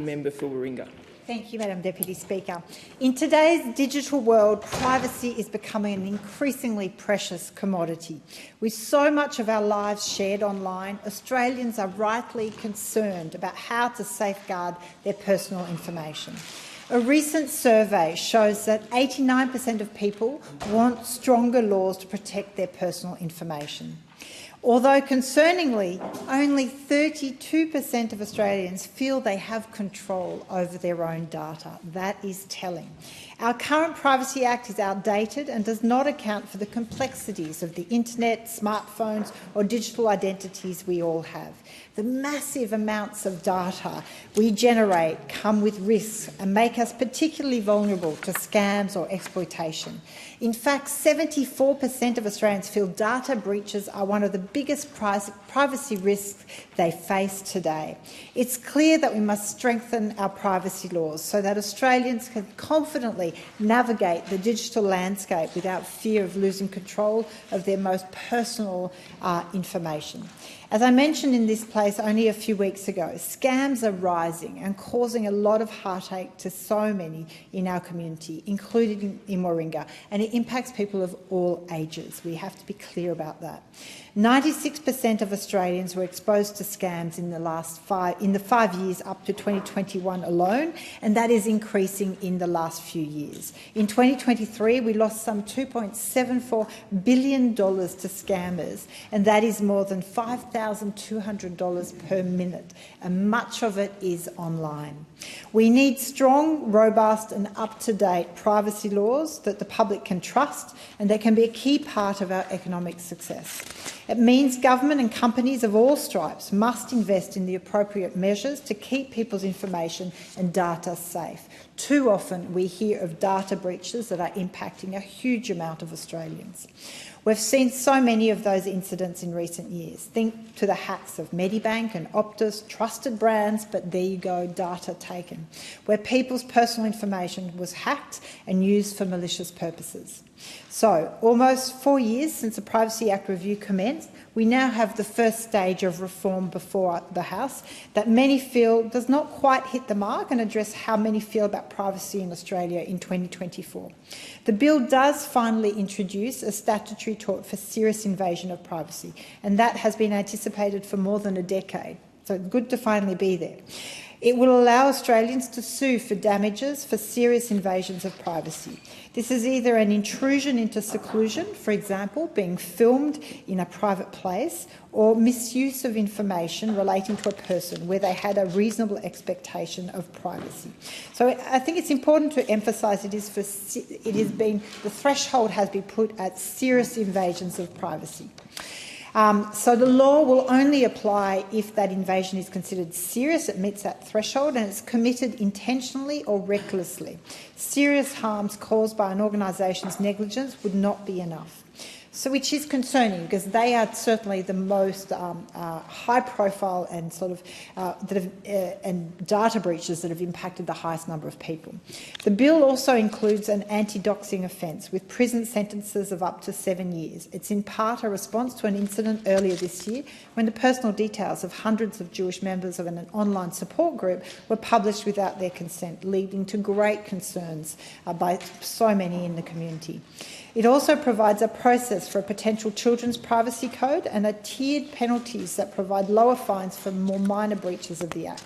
Member for Warringah. Thank you, Madam Deputy Speaker. In today's digital world, privacy is becoming an increasingly precious commodity. With so much of our lives shared online, Australians are rightly concerned about how to safeguard their personal information. A recent survey shows that 89% of people want stronger laws to protect their personal information. Although, concerningly, only 32% of Australians feel they have control over their own data. That is telling. Our current Privacy Act is outdated and does not account for the complexities of the internet, smartphones or digital identities we all have. The massive amounts of data we generate come with risks and make us particularly vulnerable to scams or exploitation. In fact, 74% of Australians feel data breaches are one of the biggest privacy risks they face today. It's clear that we must strengthen our privacy laws so that Australians can confidently navigate the digital landscape without fear of losing control of their most personal information. As I mentioned in this place only a few weeks ago, scams are rising and causing a lot of heartache to so many in our community, including in Warringah, and it impacts people of all ages. We have to be clear about that. 96% of Australians were exposed to scams in the 5 years up to 2021 alone, and that is increasing in the last few years. In 2023, we lost some $2.74 billion to scammers, and that is more than $5,200 per minute, and much of it is online. We need strong, robust and up-to-date privacy laws that the public can trust and that can be a key part of our economic success. It means government and companies of all stripes must invest in the appropriate measures to keep people's information and data safe. Too often we hear of data breaches that are impacting a huge amount of Australians. We've seen so many of those incidents in recent years. Think to the hacks of Medibank and Optus, trusted brands, but there you go, data taken, where people's personal information was hacked and used for malicious purposes. So, almost 4 years since the Privacy Act review commenced, we now have the first stage of reform before the House that many feel does not quite hit the mark and address how many feel about privacy in Australia in 2024. The bill does finally introduce a statutory tort for serious invasion of privacy, and that has been anticipated for more than a decade. So it's good to finally be there. It will allow Australians to sue for damages for serious invasions of privacy. This is either an intrusion into seclusion, for example, being filmed in a private place, or misuse of information relating to a person where they had a reasonable expectation of privacy. So I think it's important to emphasise the threshold has been put at serious invasions of privacy. So the law will only apply if that invasion is considered serious, it meets that threshold, and it's committed intentionally or recklessly. Serious harms caused by an organisation's negligence would not be enough. So, which is concerning because they are certainly the most high-profile and and data breaches that have impacted the highest number of people. The bill also includes an anti-doxing offence with prison sentences of up to 7 years. It's in part a response to an incident earlier this year when the personal details of hundreds of Jewish members of an online support group were published without their consent, leading to great concerns by so many in the community. It also provides a process for a potential children's privacy code and a tiered penalties that provide lower fines for more minor breaches of the Act.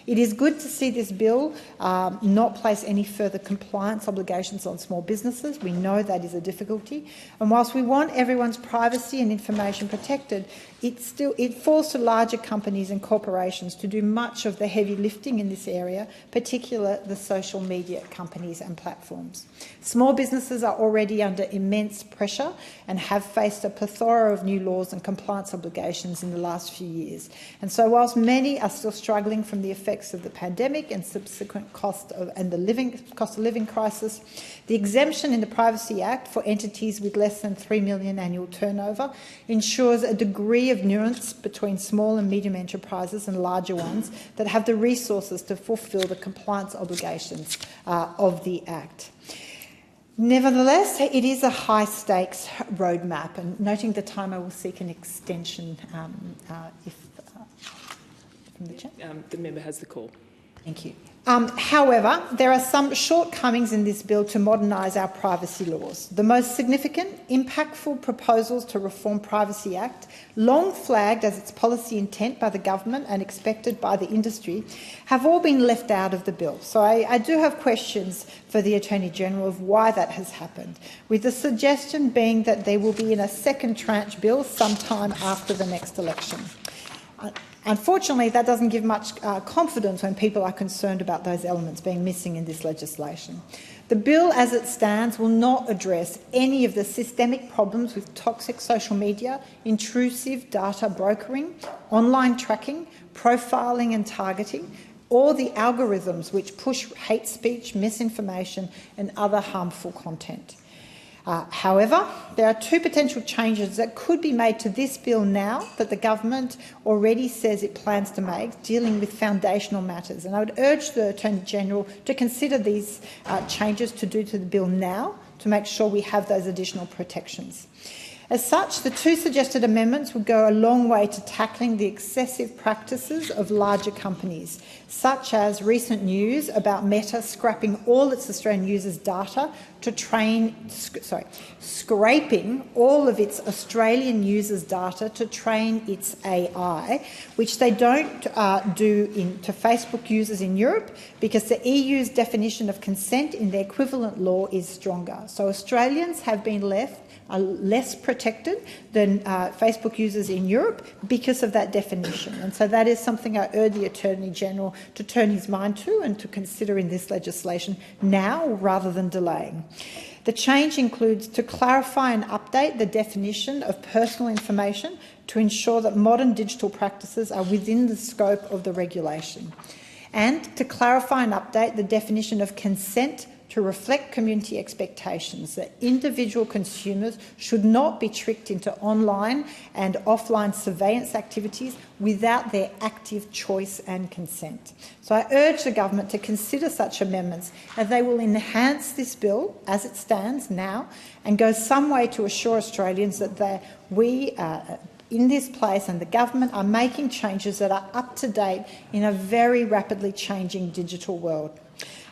It is good to see this bill not place any further compliance obligations on small businesses. We know that is a difficulty. And whilst we want everyone's privacy and information protected, it falls to larger companies and corporations to do much of the heavy lifting in this area, particularly the social media companies and platforms. Small businesses are already under immense pressure and have faced a plethora of new laws and compliance obligations in the last few years. And so whilst many are still struggling from the effects of the pandemic and subsequent cost of living crisis, the exemption in the Privacy Act for entities with less than $3 million annual turnover ensures a degree of nuance between small and medium enterprises and larger ones that have the resources to fulfil the compliance obligations of the Act. Nevertheless, it is a high-stakes roadmap, and noting the time, I will seek an extension from the chair. The member has the call. Thank you. However, there are some shortcomings in this bill to modernise our privacy laws. The most significant, impactful proposals to reform Privacy Act, long flagged as its policy intent by the government and expected by the industry, have all been left out of the bill. So I do have questions for the Attorney-General of why that has happened, with the suggestion being that they will be in a second tranche bill sometime after the next election. Unfortunately, that doesn't give much confidence when people are concerned about those elements being missing in this legislation. The bill as it stands will not address any of the systemic problems with toxic social media, intrusive data brokering, online tracking, profiling and targeting, or the algorithms which push hate speech, misinformation and other harmful content. However, there are two potential changes that could be made to this bill now that the government already says it plans to make, dealing with foundational matters. And I would urge the Attorney-General to consider these changes to do to the bill now to make sure we have those additional protections. As such, the two suggested amendments would go a long way to tackling the excessive practices of larger companies, such as recent news about Meta scrapping all its Australian users' data to scraping all of its Australian users' data to train its AI, which they don't do to Facebook users in Europe because the EU's definition of consent in the equivalent law is stronger. So Australians have been left are less protected than Facebook users in Europe because of that definition. And so that is something I urge the Attorney-General to turn his mind to and to consider in this legislation now rather than delaying. The change includes to clarify and update the definition of personal information to ensure that modern digital practices are within the scope of the regulation, and to clarify and update the definition of consent to reflect community expectations that individual consumers should not be tricked into online and offline surveillance activities without their active choice and consent. So I urge the government to consider such amendments, as they will enhance this bill as it stands now and go some way to assure Australians that we in this place and the government are making changes that are up to date in a very rapidly changing digital world.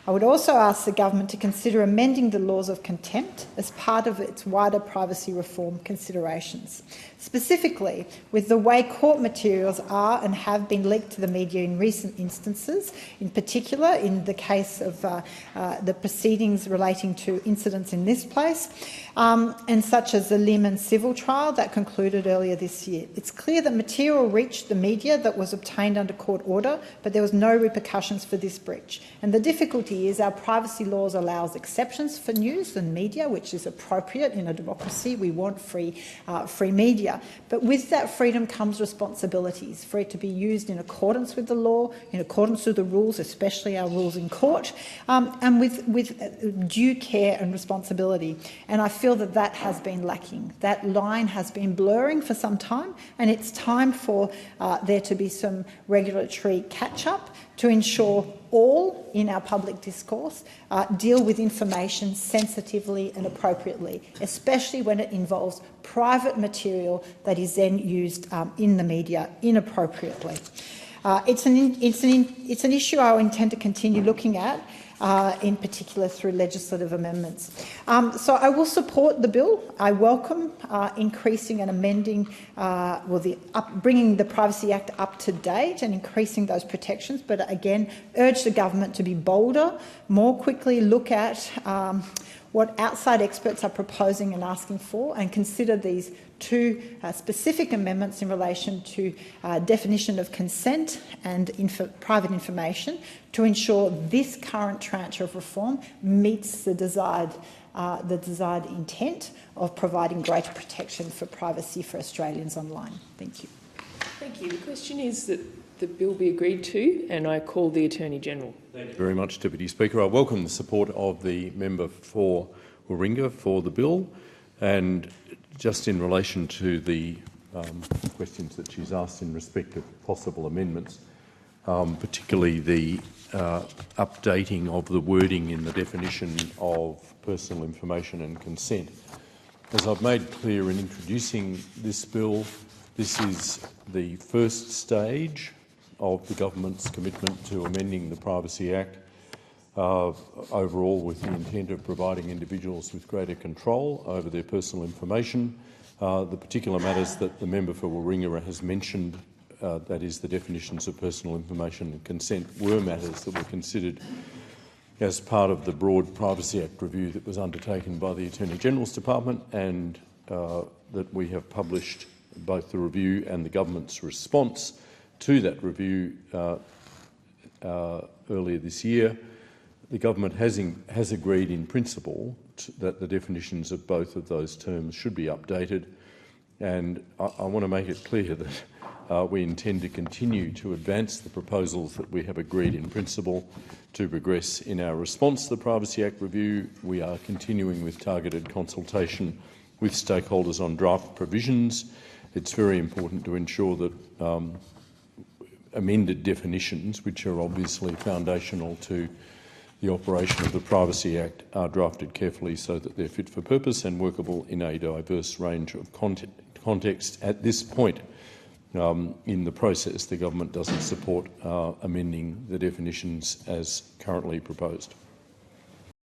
I would also ask the government to consider amending the laws of contempt as part of its wider privacy reform considerations, specifically with the way court materials are and have been leaked to the media in recent instances, in particular in the case of the proceedings relating to incidents in this place, and such as the Lehman civil trial that concluded earlier this year. It's clear that material reached the media that was obtained under court order, but there was no repercussions for this breach. And the difficulty is our privacy laws allows exceptions for news and media, which is appropriate in a democracy. We want free media. But with that freedom comes responsibilities for it to be used in accordance with the law, in accordance with the rules, especially our rules in court, and with due care and responsibility. And I feel that that has been lacking. That line has been blurring for some time, and it's time for there to be some regulatory catch-up to ensure all in our public discourse deal with information sensitively and appropriately, especially when it involves private material that is then used in the media inappropriately. It's an issue I intend to continue looking at, in particular through legislative amendments. So I will support the bill. I welcome increasing and amending, bringing the Privacy Act up to date and increasing those protections, but again, urge the government to be bolder, more quickly look at what outside experts are proposing and asking for, and consider these two specific amendments in relation to definition of consent and private information to ensure this current tranche of reform meets the desired intent of providing greater protection for privacy for Australians online. Thank you. Thank you. The question is that the bill be agreed to, and I call the Attorney-General. Thank you very much, Deputy Speaker. I welcome the support of the member for Warringah for the bill, and just in relation to the questions that she's asked in respect of possible amendments, particularly the updating of the wording in the definition of personal information and consent. As I've made clear in introducing this bill, this is the first stage of the government's commitment to amending the Privacy Act, overall with the intent of providing individuals with greater control over their personal information. The particular matters that the member for Warringah has mentioned, that is the definitions of personal information and consent, were matters that were considered as part of the broad Privacy Act review that was undertaken by the Attorney-General's Department, and that we have published both the review and the government's response to that review earlier this year. The government has agreed in principle that the definitions of both of those terms should be updated, and I want to make it clear that we intend to continue to advance the proposals that we have agreed in principle to progress in our response to the Privacy Act review. We are continuing with targeted consultation with stakeholders on draft provisions. It's very important to ensure that amended definitions, which are obviously foundational to the operation of the Privacy Act, are drafted carefully so that they're fit for purpose and workable in a diverse range of contexts. At this point in the process, the government doesn't support amending the definitions as currently proposed.